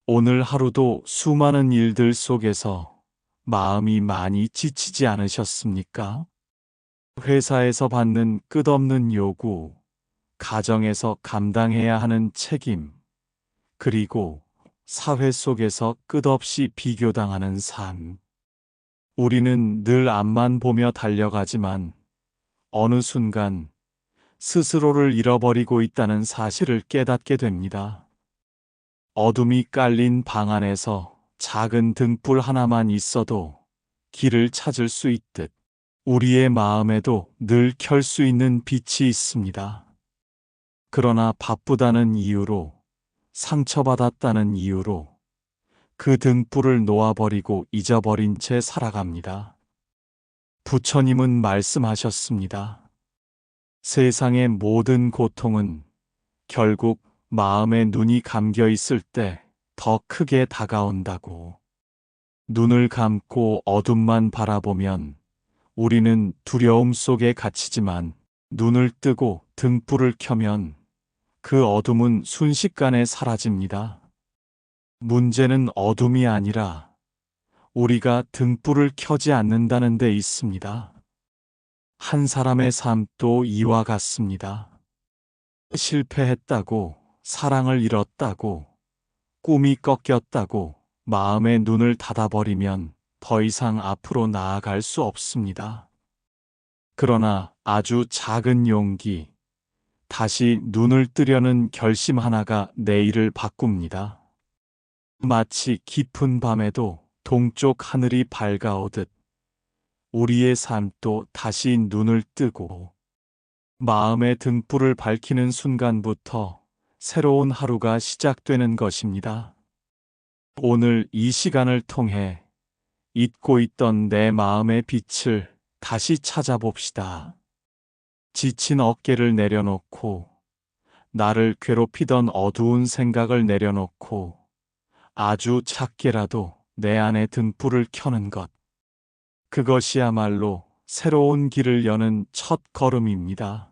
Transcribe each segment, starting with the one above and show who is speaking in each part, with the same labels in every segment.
Speaker 1: 오늘 하루도 수많은 일들 속에서 마음이 많이 지치지 않으셨습니까? 회사에서 받는 끝없는 요구, 가정에서 감당해야 하는 책임, 그리고 사회 속에서 끝없이 비교당하는 삶. 우리는 늘 앞만 보며 달려가지만 어느 순간 스스로를 잃어버리고 있다는 사실을 깨닫게 됩니다. 어둠이 깔린 방 안에서 작은 등불 하나만 있어도 길을 찾을 수 있듯 우리의 마음에도 늘 켤 수 있는 빛이 있습니다. 그러나 바쁘다는 이유로, 상처받았다는 이유로 그 등불을 놓아버리고 잊어버린 채 살아갑니다. 부처님은 말씀하셨습니다. 세상의 모든 고통은 결국 마음의 눈이 감겨 있을 때 더 크게 다가온다고. 눈을 감고 어둠만 바라보면 우리는 두려움 속에 갇히지만 눈을 뜨고 등불을 켜면 그 어둠은 순식간에 사라집니다. 문제는 어둠이 아니라 우리가 등불을 켜지 않는다는 데 있습니다. 한 사람의 삶도 이와 같습니다. 실패했다고, 사랑을 잃었다고, 꿈이 꺾였다고 마음의 눈을 닫아버리면 더 이상 앞으로 나아갈 수 없습니다. 그러나 아주 작은 용기, 다시 눈을 뜨려는 결심 하나가 내일을 바꿉니다. 마치 깊은 밤에도 동쪽 하늘이 밝아오듯 우리의 삶도 다시 눈을 뜨고 마음의 등불을 밝히는 순간부터 새로운 하루가 시작되는 것입니다. 오늘 이 시간을 통해 잊고 있던 내 마음의 빛을 다시 찾아봅시다. 지친 어깨를 내려놓고, 나를 괴롭히던 어두운 생각을 내려놓고, 아주 작게라도 내 안에 등불을 켜는 것. 그것이야말로 새로운 길을 여는 첫 걸음입니다.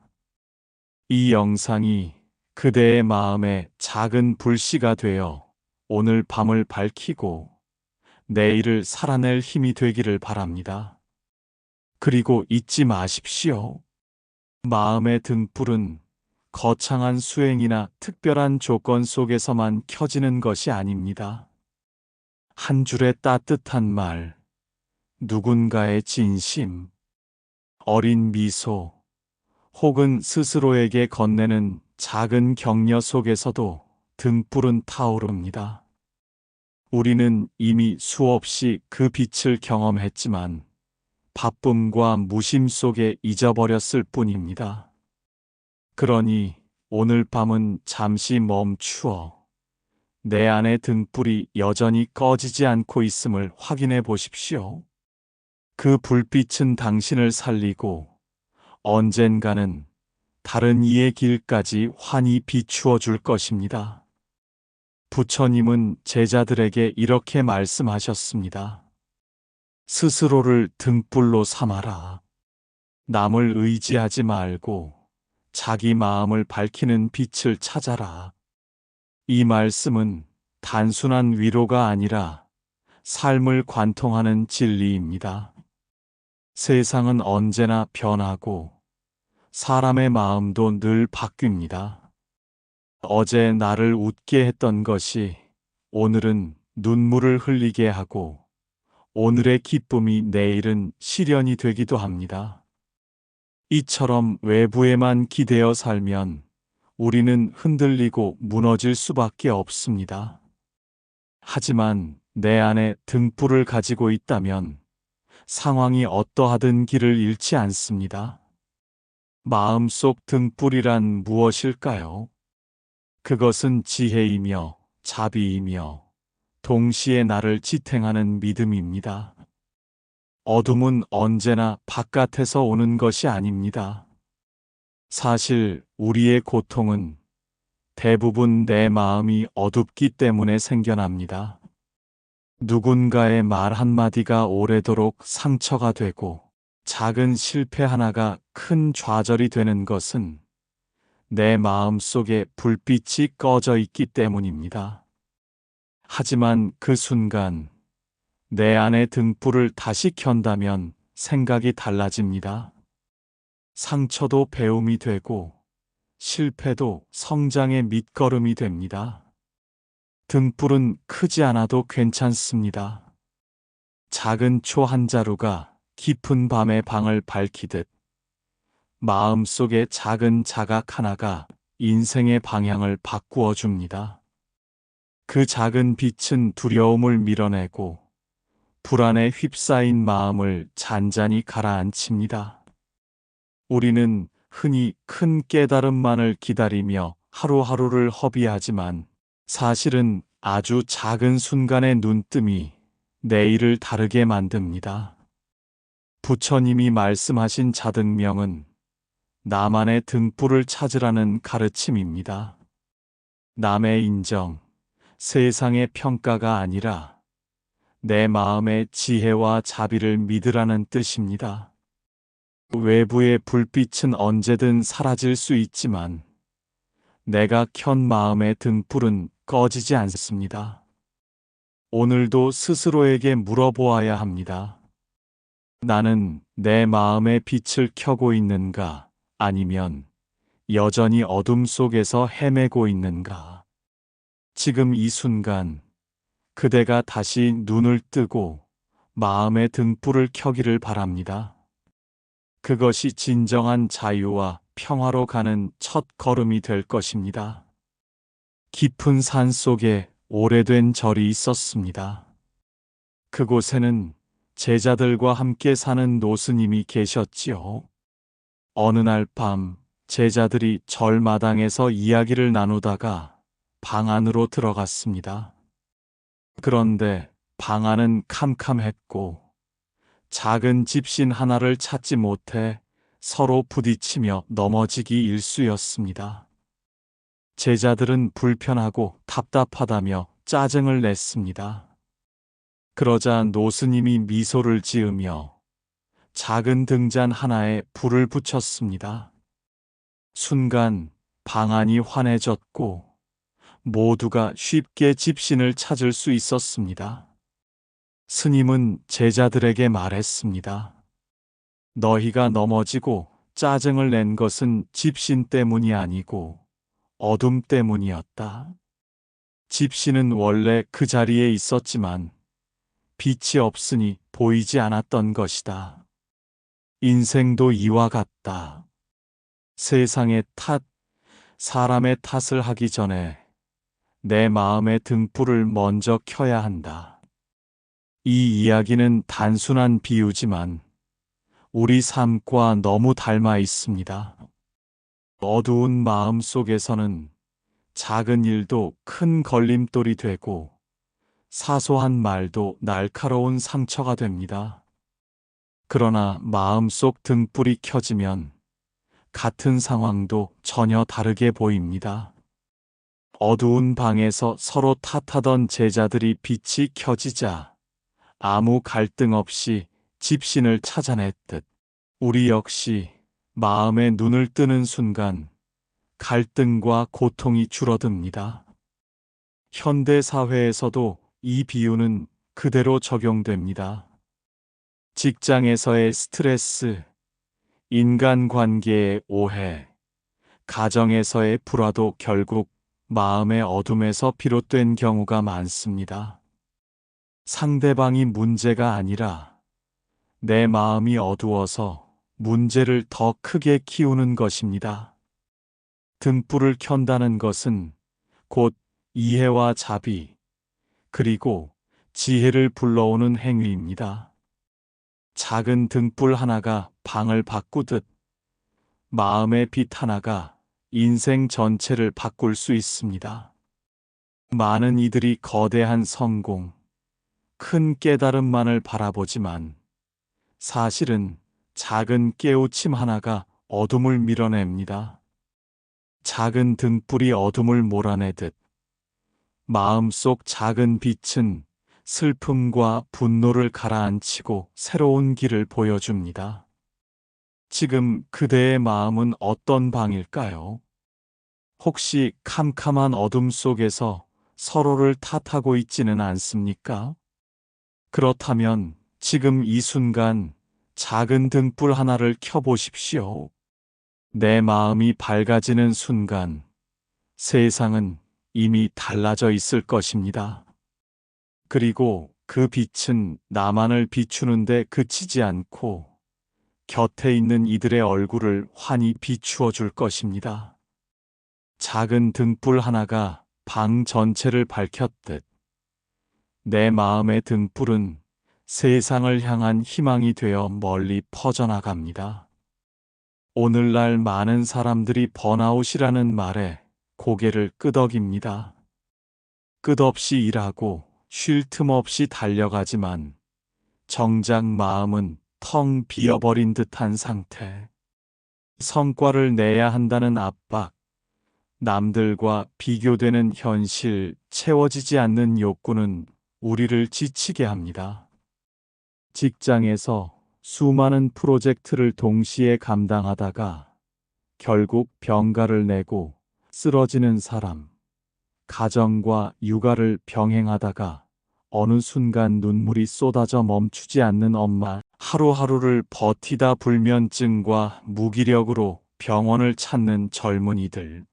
Speaker 1: 이 영상이 그대의 마음에 작은 불씨가 되어 오늘 밤을 밝히고 내일을 살아낼 힘이 되기를 바랍니다. 그리고 잊지 마십시오. 마음의 등불은 거창한 수행이나 특별한 조건 속에서만 켜지는 것이 아닙니다. 한 줄의 따뜻한 말, 누군가의 진심, 어린 미소, 혹은 스스로에게 건네는 작은 격려 속에서도 등불은 타오릅니다. 우리는 이미 수없이 그 빛을 경험했지만 바쁨과 무심 속에 잊어버렸을 뿐입니다. 그러니 오늘 밤은 잠시 멈추어 내 안의 등불이 여전히 꺼지지 않고 있음을 확인해 보십시오. 그 불빛은 당신을 살리고 언젠가는 다른 이의 길까지 환히 비추어 줄 것입니다. 부처님은 제자들에게 이렇게 말씀하셨습니다. 스스로를 등불로 삼아라. 남을 의지하지 말고 자기 마음을 밝히는 빛을 찾아라. 이 말씀은 단순한 위로가 아니라 삶을 관통하는 진리입니다. 세상은 언제나 변하고 사람의 마음도 늘 바뀝니다. 어제 나를 웃게 했던 것이 오늘은 눈물을 흘리게 하고 오늘의 기쁨이 내일은 시련이 되기도 합니다. 이처럼 외부에만 기대어 살면 우리는 흔들리고 무너질 수밖에 없습니다. 하지만 내 안에 등불을 가지고 있다면 상황이 어떠하든 길을 잃지 않습니다. 마음속 등불이란 무엇일까요? 그것은 지혜이며 자비이며 동시에 나를 지탱하는 믿음입니다. 어둠은 언제나 바깥에서 오는 것이 아닙니다. 사실 우리의 고통은 대부분 내 마음이 어둡기 때문에 생겨납니다. 누군가의 말 한마디가 오래도록 상처가 되고 작은 실패 하나가 큰 좌절이 되는 것은 내 마음 속에 불빛이 꺼져 있기 때문입니다. 하지만 그 순간 내 안의 등불을 다시 켠다면 생각이 달라집니다. 상처도 배움이 되고 실패도 성장의 밑거름이 됩니다. 등불은 크지 않아도 괜찮습니다. 작은 초 한 자루가 깊은 밤의 방을 밝히듯 마음속의 작은 자각 하나가 인생의 방향을 바꾸어 줍니다. 그 작은 빛은 두려움을 밀어내고 불안에 휩싸인 마음을 잔잔히 가라앉힙니다. 우리는 흔히 큰 깨달음만을 기다리며 하루하루를 허비하지만 사실은 아주 작은 순간의 눈뜸이 내일을 다르게 만듭니다. 부처님이 말씀하신 자등명은 나만의 등불을 찾으라는 가르침입니다. 남의 인정, 세상의 평가가 아니라 내 마음의 지혜와 자비를 믿으라는 뜻입니다. 외부의 불빛은 언제든 사라질 수 있지만 내가 켠 마음의 등불은 꺼지지 않습니다. 오늘도 스스로에게 물어보아야 합니다. 나는 내 마음의 빛을 켜고 있는가? 아니면 여전히 어둠 속에서 헤매고 있는가? 지금 이 순간 그대가 다시 눈을 뜨고 마음의 등불을 켜기를 바랍니다. 그것이 진정한 자유와 평화로 가는 첫 걸음이 될 것입니다. 깊은 산 속에 오래된 절이 있었습니다. 그곳에는 제자들과 함께 사는 노스님이 계셨지요. 어느 날 밤 제자들이 절마당에서 이야기를 나누다가 방 안으로 들어갔습니다. 그런데 방 안은 캄캄했고 작은 집신 하나를 찾지 못해 서로 부딪히며 넘어지기 일쑤였습니다. 제자들은 불편하고 답답하다며 짜증을 냈습니다. 그러자 노스님이 미소를 지으며 작은 등잔 하나에 불을 붙였습니다. 순간 방 안이 환해졌고 모두가 쉽게 집신을 찾을 수 있었습니다. 스님은 제자들에게 말했습니다. 너희가 넘어지고 짜증을 낸 것은 집신 때문이 아니고 어둠 때문이었다. 집신은 원래 그 자리에 있었지만 빛이 없으니 보이지 않았던 것이다. 인생도 이와 같다. 세상의 탓, 사람의 탓을 하기 전에 내 마음의 등불을 먼저 켜야 한다. 이 이야기는 단순한 비유지만 우리 삶과 너무 닮아 있습니다. 어두운 마음 속에서는 작은 일도 큰 걸림돌이 되고 사소한 말도 날카로운 상처가 됩니다. 그러나 마음속 등불이 켜지면 같은 상황도 전혀 다르게 보입니다. 어두운 방에서 서로 탓하던 제자들이 빛이 켜지자 아무 갈등 없이 집신을 찾아냈듯 우리 역시 마음의 눈을 뜨는 순간 갈등과 고통이 줄어듭니다. 현대 사회에서도 이 비유는 그대로 적용됩니다. 직장에서의 스트레스, 인간관계의 오해, 가정에서의 불화도 결국 마음의 어둠에서 비롯된 경우가 많습니다. 상대방이 문제가 아니라 내 마음이 어두워서 문제를 더 크게 키우는 것입니다. 등불을 켠다는 것은 곧 이해와 자비, 그리고 지혜를 불러오는 행위입니다. 작은 등불 하나가 방을 바꾸듯 마음의 빛 하나가 인생 전체를 바꿀 수 있습니다. 많은 이들이 거대한 성공, 큰 깨달음만을 바라보지만 사실은 작은 깨우침 하나가 어둠을 밀어냅니다. 작은 등불이 어둠을 몰아내듯 마음속 작은 빛은 슬픔과 분노를 가라앉히고 새로운 길을 보여줍니다. 지금 그대의 마음은 어떤 방일까요? 혹시 캄캄한 어둠 속에서 서로를 탓하고 있지는 않습니까? 그렇다면 지금 이 순간 작은 등불 하나를 켜보십시오. 내 마음이 밝아지는 순간 세상은 이미 달라져 있을 것입니다. 그리고 그 빛은 나만을 비추는데 그치지 않고 곁에 있는 이들의 얼굴을 환히 비추어 줄 것입니다. 작은 등불 하나가 방 전체를 밝혔듯 내 마음의 등불은 세상을 향한 희망이 되어 멀리 퍼져나갑니다. 오늘날 많은 사람들이 번아웃이라는 말에 고개를 끄덕입니다. 끝없이 일하고 쉴 틈 없이 달려가지만 정작 마음은 텅 비어버린 듯한 상태. 성과를 내야 한다는 압박, 남들과 비교되는 현실, 채워지지 않는 욕구는 우리를 지치게 합니다. 직장에서 수많은 프로젝트를 동시에 감당하다가 결국 병가를 내고 쓰러지는 사람, 가정과 육아를 병행하다가 어느 순간 눈물이 쏟아져 멈추지 않는 엄마, 하루하루를 버티다 불면증과 무기력으로 병원을 찾는 젊은이들.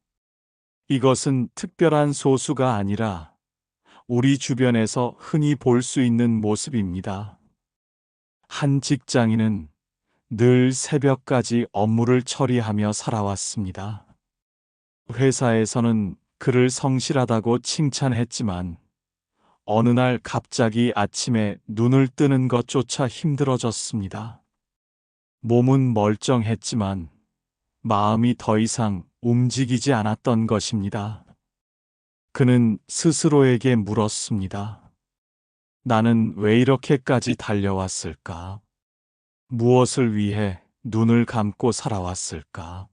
Speaker 1: 이것은 특별한 소수가 아니라 우리 주변에서 흔히 볼 수 있는 모습입니다. 한 직장인은 늘 새벽까지 업무를 처리하며 살아왔습니다. 회사에서는 그를 성실하다고 칭찬했지만 어느 날 갑자기 아침에 눈을 뜨는 것조차 힘들어졌습니다. 몸은 멀쩡했지만 마음이 더 이상 움직이지 않았던 것입니다. 그는 스스로에게 물었습니다. 나는 왜 이렇게까지 달려왔을까? 무엇을 위해 눈을 감고 살아왔을까?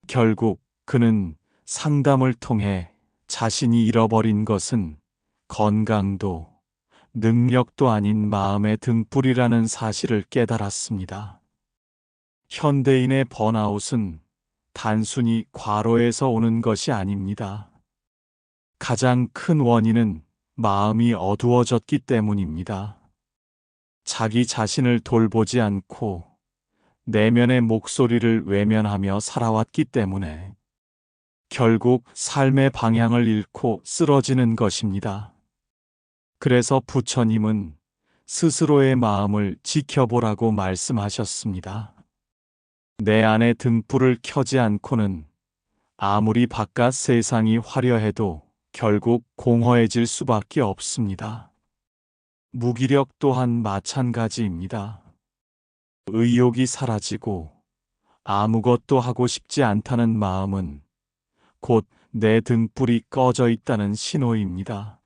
Speaker 1: 결국 그는 상담을 통해 자신이 잃어버린 것은 건강도 능력도 아닌 마음의 등불이라는 사실을 깨달았습니다. 현대인의 번아웃은 단순히 과로에서 오는 것이 아닙니다. 가장 큰 원인은 마음이 어두워졌기 때문입니다. 자기 자신을 돌보지 않고 내면의 목소리를 외면하며 살아왔기 때문에 결국 삶의 방향을 잃고 쓰러지는 것입니다. 그래서 부처님은 스스로의 마음을 지켜보라고 말씀하셨습니다. 내 안의 등불을 켜지 않고는 아무리 바깥 세상이 화려해도 결국 공허해질 수밖에 없습니다. 무기력 또한 마찬가지입니다. 의욕이 사라지고 아무것도 하고 싶지 않다는 마음은 곧 내 등불이 꺼져 있다는 신호입니다.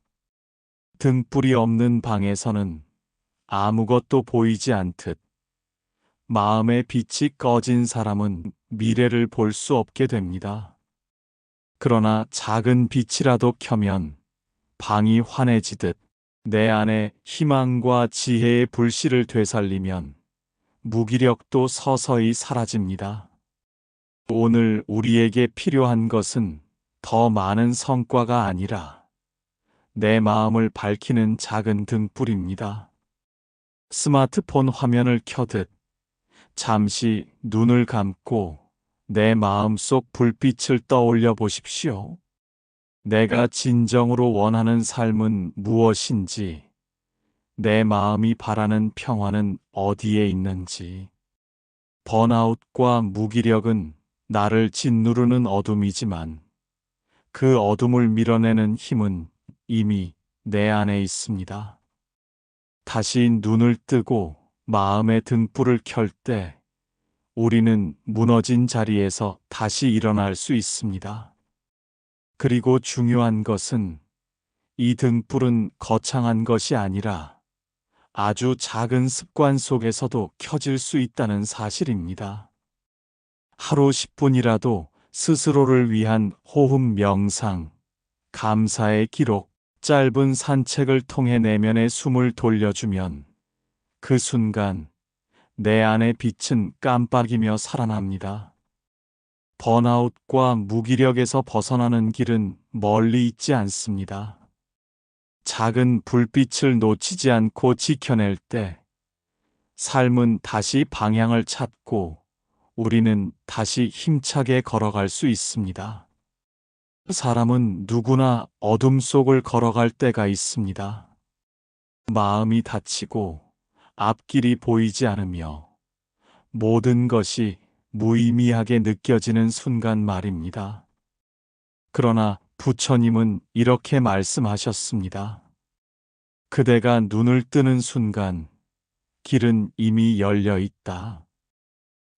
Speaker 1: 등불이 없는 방에서는 아무것도 보이지 않듯 마음의 빛이 꺼진 사람은 미래를 볼 수 없게 됩니다. 그러나 작은 빛이라도 켜면 방이 환해지듯 내 안에 희망과 지혜의 불씨를 되살리면 무기력도 서서히 사라집니다. 오늘 우리에게 필요한 것은 더 많은 성과가 아니라 내 마음을 밝히는 작은 등불입니다. 스마트폰 화면을 켜듯 잠시 눈을 감고 내 마음속 불빛을 떠올려 보십시오. 내가 진정으로 원하는 삶은 무엇인지, 내 마음이 바라는 평화는 어디에 있는지. 번아웃과 무기력은 나를 짓누르는 어둠이지만 그 어둠을 밀어내는 힘은 이미 내 안에 있습니다. 다시 눈을 뜨고 마음의 등불을 켤 때 우리는 무너진 자리에서 다시 일어날 수 있습니다. 그리고 중요한 것은 이 등불은 거창한 것이 아니라 아주 작은 습관 속에서도 켜질 수 있다는 사실입니다. 하루 10분이라도 스스로를 위한 호흡 명상, 감사의 기록, 짧은 산책을 통해 내면의 숨을 돌려주면 그 순간 내 안의 빛은 깜빡이며 살아납니다. 번아웃과 무기력에서 벗어나는 길은 멀리 있지 않습니다. 작은 불빛을 놓치지 않고 지켜낼 때 삶은 다시 방향을 찾고 우리는 다시 힘차게 걸어갈 수 있습니다. 사람은 누구나 어둠 속을 걸어갈 때가 있습니다. 마음이 다치고 앞길이 보이지 않으며 모든 것이 무의미하게 느껴지는 순간 말입니다. 그러나 부처님은 이렇게 말씀하셨습니다. 그대가 눈을 뜨는 순간 길은 이미 열려 있다.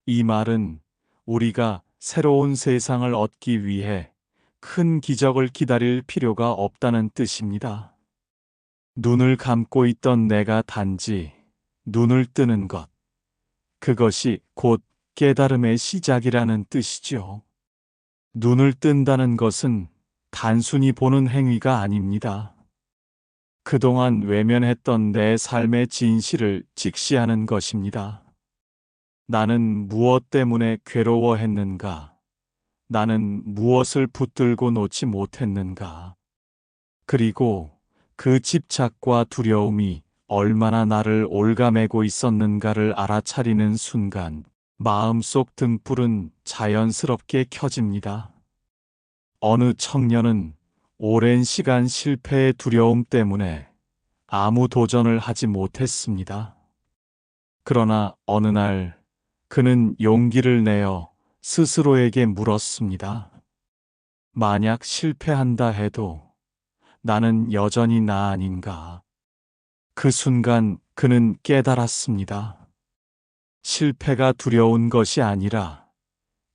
Speaker 1: 이 말은 우리가 새로운 세상을 얻기 위해 큰 기적을 기다릴 필요가 없다는 뜻입니다. 눈을 감고 있던 내가 단지 눈을 뜨는 것, 그것이 곧 깨달음의 시작이라는 뜻이죠. 눈을 뜬다는 것은 단순히 보는 행위가 아닙니다. 그동안 외면했던 내 삶의 진실을 직시하는 것입니다. 나는 무엇 때문에 괴로워했는가? 나는 무엇을 붙들고 놓지 못했는가? 그리고 그 집착과 두려움이 얼마나 나를 올가매고 있었는가를 알아차리는 순간 마음속 등불은 자연스럽게 켜집니다. 어느 청년은 오랜 시간 실패의 두려움 때문에 아무 도전을 하지 못했습니다. 그러나 어느 날 그는 용기를 내어 스스로에게 물었습니다. 만약 실패한다 해도 나는 여전히 나 아닌가? 그 순간 그는 깨달았습니다. 실패가 두려운 것이 아니라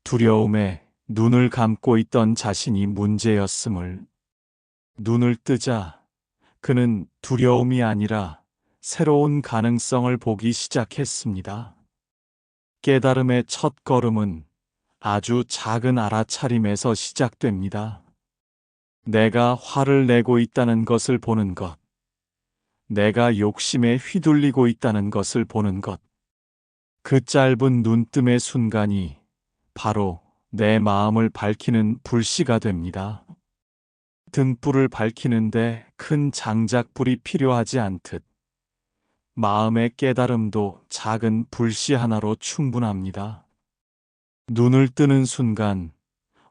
Speaker 1: 두려움에 눈을 감고 있던 자신이 문제였음을. 눈을 뜨자 그는 두려움이 아니라 새로운 가능성을 보기 시작했습니다. 깨달음의 첫 걸음은 아주 작은 알아차림에서 시작됩니다. 내가 화를 내고 있다는 것을 보는 것, 내가 욕심에 휘둘리고 있다는 것을 보는 것, 그 짧은 눈뜸의 순간이 바로 내 마음을 밝히는 불씨가 됩니다. 등불을 밝히는데 큰 장작불이 필요하지 않듯 마음의 깨달음도 작은 불씨 하나로 충분합니다. 눈을 뜨는 순간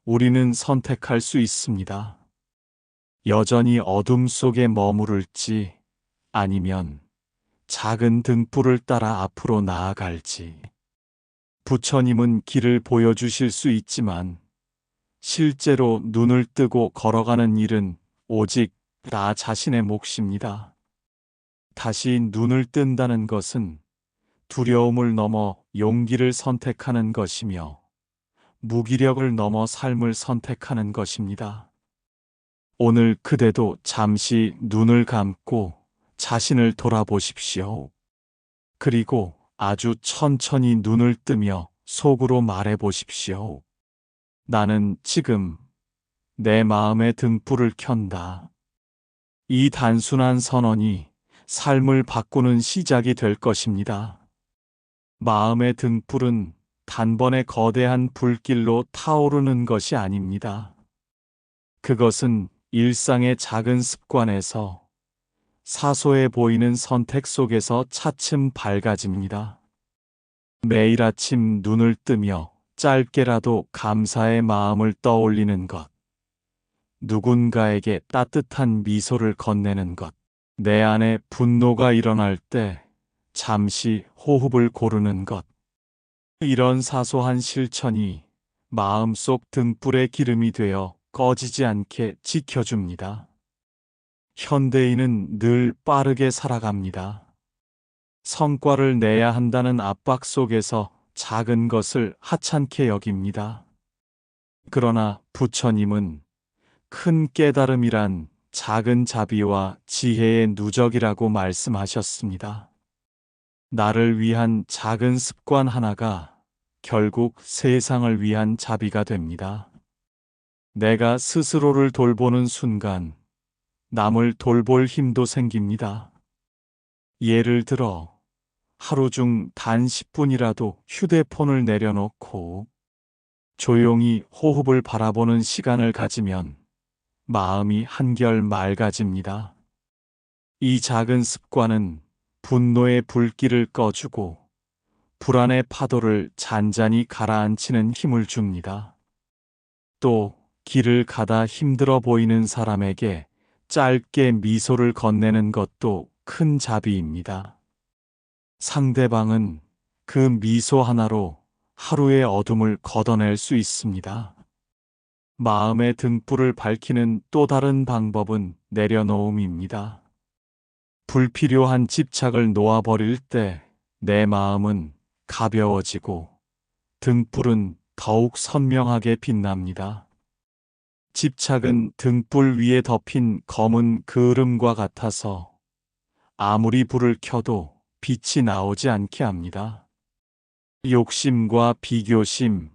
Speaker 1: 우리는 선택할 수 있습니다. 여전히 어둠 속에 머무를지 아니면 작은 등불을 따라 앞으로 나아갈지. 부처님은 길을 보여주실 수 있지만 실제로 눈을 뜨고 걸어가는 일은 오직 나 자신의 몫입니다. 다시 눈을 뜬다는 것은 두려움을 넘어 용기를 선택하는 것이며 무기력을 넘어 삶을 선택하는 것입니다. 오늘 그대도 잠시 눈을 감고 자신을 돌아보십시오. 그리고 아주 천천히 눈을 뜨며 속으로 말해 보십시오. 나는 지금 내 마음의 등불을 켠다. 이 단순한 선언이 삶을 바꾸는 시작이 될 것입니다. 마음의 등불은 단번에 거대한 불길로 타오르는 것이 아닙니다. 그것은 일상의 작은 습관에서 사소해 보이는 선택 속에서 차츰 밝아집니다. 매일 아침 눈을 뜨며 짧게라도 감사의 마음을 떠올리는 것, 누군가에게 따뜻한 미소를 건네는 것, 내 안에 분노가 일어날 때 잠시 호흡을 고르는 것, 이런 사소한 실천이 마음속 등불의 기름이 되어 꺼지지 않게 지켜줍니다. 현대인은 늘 빠르게 살아갑니다. 성과를 내야 한다는 압박 속에서 작은 것을 하찮게 여깁니다. 그러나 부처님은 큰 깨달음이란 작은 자비와 지혜의 누적이라고 말씀하셨습니다. 나를 위한 작은 습관 하나가 결국 세상을 위한 자비가 됩니다. 내가 스스로를 돌보는 순간 남을 돌볼 힘도 생깁니다. 예를 들어 하루 중 단 10분이라도 휴대폰을 내려놓고 조용히 호흡을 바라보는 시간을 가지면 마음이 한결 맑아집니다. 이 작은 습관은 분노의 불길을 꺼주고 불안의 파도를 잔잔히 가라앉히는 힘을 줍니다. 또 길을 가다 힘들어 보이는 사람에게 짧게 미소를 건네는 것도 큰 자비입니다. 상대방은 그 미소 하나로 하루의 어둠을 걷어낼 수 있습니다. 마음의 등불을 밝히는 또 다른 방법은 내려놓음입니다. 불필요한 집착을 놓아버릴 때 내 마음은 가벼워지고 등불은 더욱 선명하게 빛납니다. 집착은 등불 위에 덮인 검은 그을음과 같아서 아무리 불을 켜도 빛이 나오지 않게 합니다. 욕심과 비교심,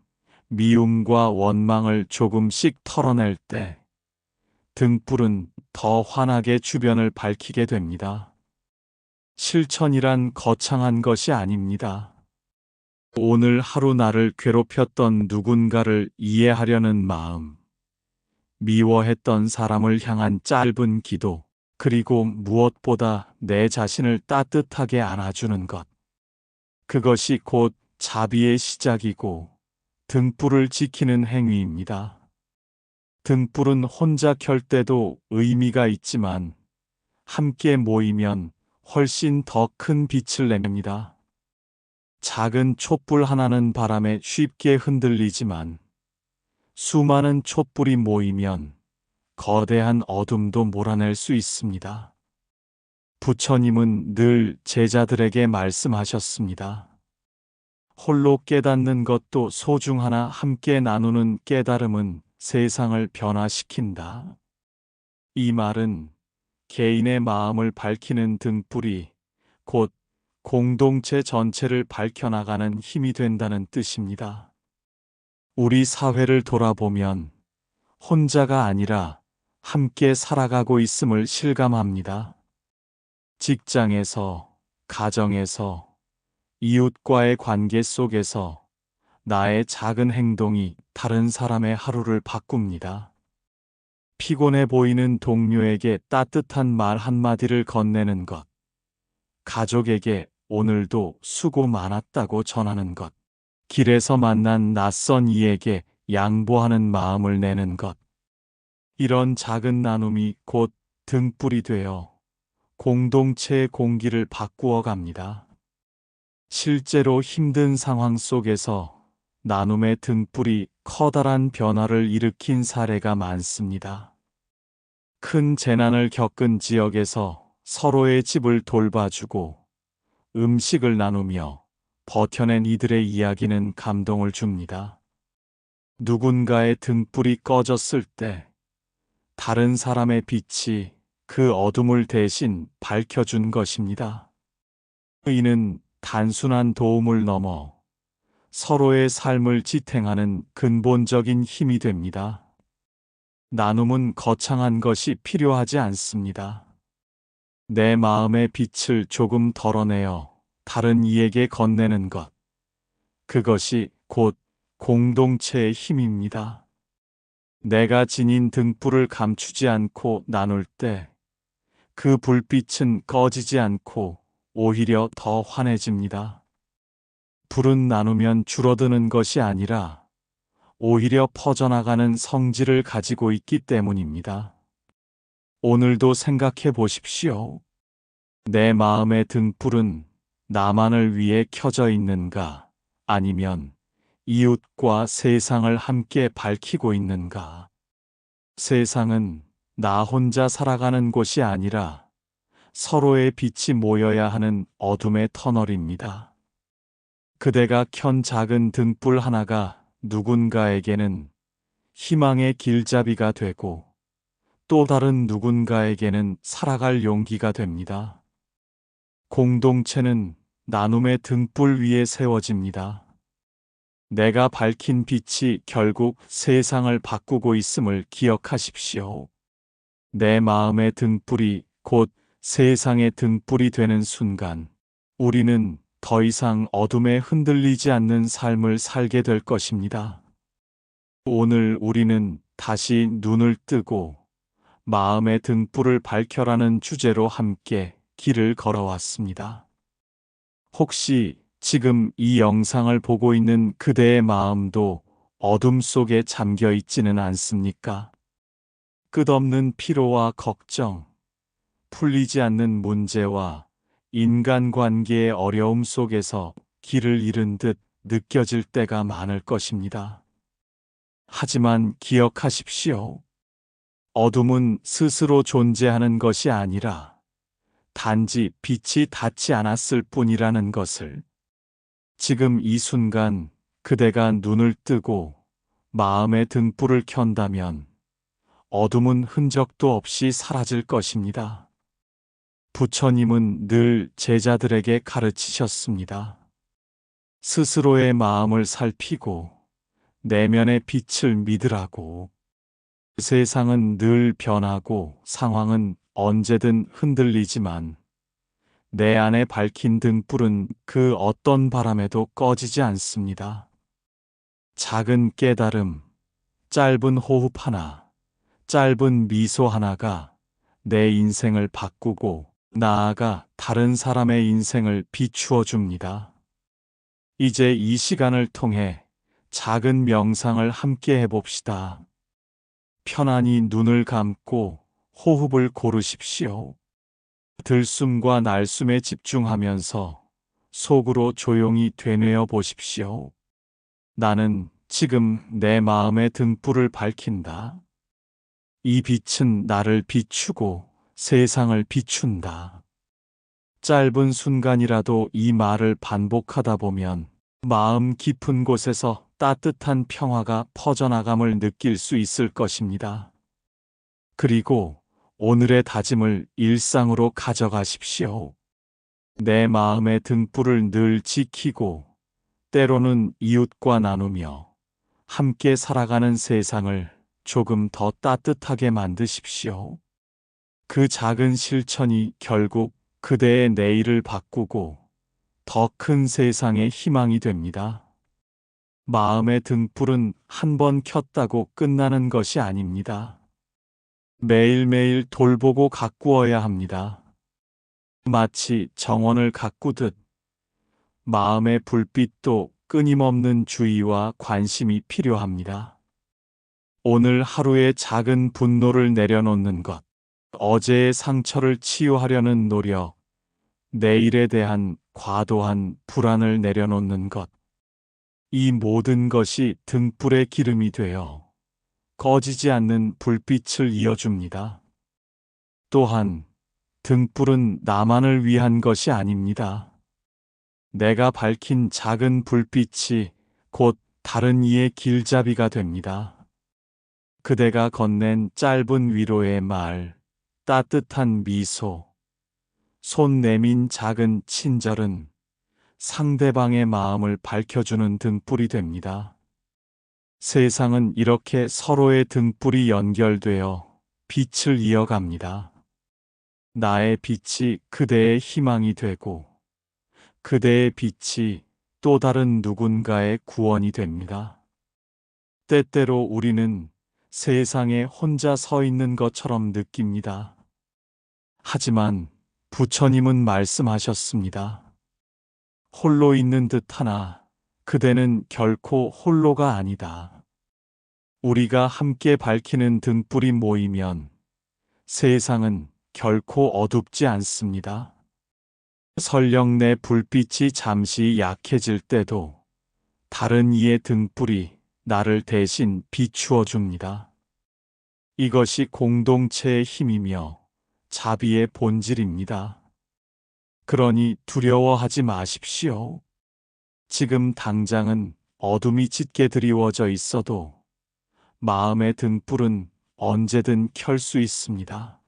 Speaker 1: 미움과 원망을 조금씩 털어낼 때 등불은 더 환하게 주변을 밝히게 됩니다. 실천이란 거창한 것이 아닙니다. 오늘 하루 나를 괴롭혔던 누군가를 이해하려는 마음, 미워했던 사람을 향한 짧은 기도, 그리고 무엇보다 내 자신을 따뜻하게 안아주는 것. 그것이 곧 자비의 시작이고 등불을 지키는 행위입니다. 등불은 혼자 켤 때도 의미가 있지만 함께 모이면 훨씬 더 큰 빛을 냅니다. 작은 촛불 하나는 바람에 쉽게 흔들리지만 수많은 촛불이 모이면 거대한 어둠도 몰아낼 수 있습니다. 부처님은 늘 제자들에게 말씀하셨습니다. 홀로 깨닫는 것도 소중하나 함께 나누는 깨달음은 세상을 변화시킨다. 이 말은 개인의 마음을 밝히는 등불이 곧 공동체 전체를 밝혀나가는 힘이 된다는 뜻입니다. 우리 사회를 돌아보면 혼자가 아니라 함께 살아가고 있음을 실감합니다. 직장에서, 가정에서, 이웃과의 관계 속에서 나의 작은 행동이 다른 사람의 하루를 바꿉니다. 피곤해 보이는 동료에게 따뜻한 말 한마디를 건네는 것, 가족에게 오늘도 수고 많았다고 전하는 것, 길에서 만난 낯선 이에게 양보하는 마음을 내는 것, 이런 작은 나눔이 곧 등불이 되어 공동체의 공기를 바꾸어 갑니다. 실제로 힘든 상황 속에서 나눔의 등불이 커다란 변화를 일으킨 사례가 많습니다. 큰 재난을 겪은 지역에서 서로의 집을 돌봐주고 음식을 나누며 버텨낸 이들의 이야기는 감동을 줍니다. 누군가의 등불이 꺼졌을 때 다른 사람의 빛이 그 어둠을 대신 밝혀준 것입니다. 이는 단순한 도움을 넘어 서로의 삶을 지탱하는 근본적인 힘이 됩니다. 나눔은 거창한 것이 필요하지 않습니다. 내 마음의 빛을 조금 덜어내어 다른 이에게 건네는 것, 그것이 곧 공동체의 힘입니다. 내가 지닌 등불을 감추지 않고 나눌 때 그 불빛은 꺼지지 않고 오히려 더 환해집니다. 불은 나누면 줄어드는 것이 아니라 오히려 퍼져나가는 성질을 가지고 있기 때문입니다. 오늘도 생각해 보십시오. 내 마음의 등불은 나만을 위해 켜져 있는가? 아니면 이웃과 세상을 함께 밝히고 있는가? 세상은 나 혼자 살아가는 곳이 아니라 서로의 빛이 모여야 하는 어둠의 터널입니다. 그대가 켠 작은 등불 하나가 누군가에게는 희망의 길잡이가 되고 또 다른 누군가에게는 살아갈 용기가 됩니다. 공동체는 나눔의 등불 위에 세워집니다. 내가 밝힌 빛이 결국 세상을 바꾸고 있음을 기억하십시오. 내 마음의 등불이 곧 세상의 등불이 되는 순간, 우리는 더 이상 어둠에 흔들리지 않는 삶을 살게 될 것입니다. 오늘 우리는 다시 눈을 뜨고 마음의 등불을 밝혀라는 주제로 함께 길을 걸어왔습니다. 혹시 지금 이 영상을 보고 있는 그대의 마음도 어둠 속에 잠겨 있지는 않습니까? 끝없는 피로와 걱정, 풀리지 않는 문제와 인간관계의 어려움 속에서 길을 잃은 듯 느껴질 때가 많을 것입니다. 하지만 기억하십시오. 어둠은 스스로 존재하는 것이 아니라 단지 빛이 닿지 않았을 뿐이라는 것을, 지금 이 순간 그대가 눈을 뜨고 마음의 등불을 켠다면 어둠은 흔적도 없이 사라질 것입니다. 부처님은 늘 제자들에게 가르치셨습니다. 스스로의 마음을 살피고 내면의 빛을 믿으라고. 세상은 늘 변하고 상황은 언제든 흔들리지만 내 안에 밝힌 등불은 그 어떤 바람에도 꺼지지 않습니다. 작은 깨달음, 짧은 호흡 하나, 짧은 미소 하나가 내 인생을 바꾸고 나아가 다른 사람의 인생을 비추어 줍니다. 이제 이 시간을 통해 작은 명상을 함께 해봅시다. 편안히 눈을 감고 호흡을 고르십시오. 들숨과 날숨에 집중하면서 속으로 조용히 되뇌어 보십시오. 나는 지금 내 마음의 등불을 밝힌다. 이 빛은 나를 비추고 세상을 비춘다. 짧은 순간이라도 이 말을 반복하다 보면 마음 깊은 곳에서 따뜻한 평화가 퍼져나감을 느낄 수 있을 것입니다. 그리고 오늘의 다짐을 일상으로 가져가십시오. 내 마음의 등불을 늘 지키고 때로는 이웃과 나누며 함께 살아가는 세상을 조금 더 따뜻하게 만드십시오. 그 작은 실천이 결국 그대의 내일을 바꾸고 더 큰 세상의 희망이 됩니다. 마음의 등불은 한 번 켰다고 끝나는 것이 아닙니다. 매일매일 돌보고 가꾸어야 합니다. 마치 정원을 가꾸듯 마음의 불빛도 끊임없는 주의와 관심이 필요합니다. 오늘 하루의 작은 분노를 내려놓는 것, 어제의 상처를 치유하려는 노력, 내일에 대한 과도한 불안을 내려놓는 것, 이 모든 것이 등불의 기름이 되어 꺼지지 않는 불빛을 이어줍니다. 또한 등불은 나만을 위한 것이 아닙니다. 내가 밝힌 작은 불빛이 곧 다른 이의 길잡이가 됩니다. 그대가 건넨 짧은 위로의 말, 따뜻한 미소, 손 내민 작은 친절은 상대방의 마음을 밝혀주는 등불이 됩니다. 세상은 이렇게 서로의 등불이 연결되어 빛을 이어갑니다. 나의 빛이 그대의 희망이 되고 그대의 빛이 또 다른 누군가의 구원이 됩니다. 때때로 우리는 세상에 혼자 서 있는 것처럼 느낍니다. 하지만 부처님은 말씀하셨습니다. 홀로 있는 듯하나 그대는 결코 홀로가 아니다. 우리가 함께 밝히는 등불이 모이면 세상은 결코 어둡지 않습니다. 설령 내 불빛이 잠시 약해질 때도 다른 이의 등불이 나를 대신 비추어 줍니다. 이것이 공동체의 힘이며 자비의 본질입니다. 그러니 두려워하지 마십시오. 지금 당장은 어둠이 짙게 드리워져 있어도 마음의 등불은 언제든 켤 수 있습니다.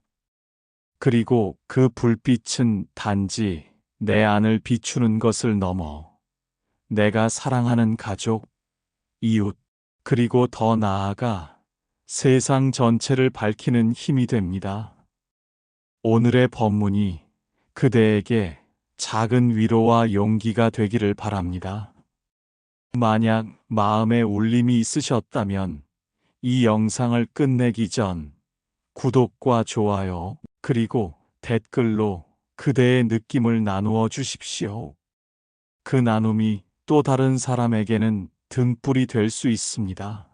Speaker 1: 그리고 그 불빛은 단지 내 안을 비추는 것을 넘어 내가 사랑하는 가족, 이웃, 그리고 더 나아가 세상 전체를 밝히는 힘이 됩니다. 오늘의 법문이 그대에게 작은 위로와 용기가 되기를 바랍니다. 만약 마음에 울림이 있으셨다면 이 영상을 끝내기 전 구독과 좋아요, 그리고 댓글로 그대의 느낌을 나누어 주십시오. 그 나눔이 또 다른 사람에게는 등불이 될 수 있습니다.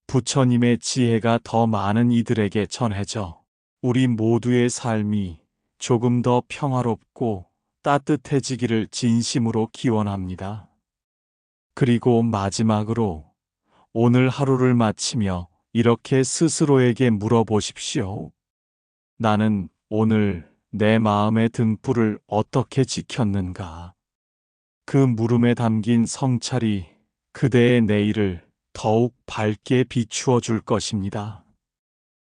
Speaker 1: 부처님의 지혜가 더 많은 이들에게 전해져 우리 모두의 삶이 조금 더 평화롭고 따뜻해지기를 진심으로 기원합니다. 그리고 마지막으로 오늘 하루를 마치며 이렇게 스스로에게 물어보십시오. 나는 오늘 내 마음의 등불을 어떻게 지켰는가? 그 물음에 담긴 성찰이 그대의 내일을 더욱 밝게 비추어 줄 것입니다.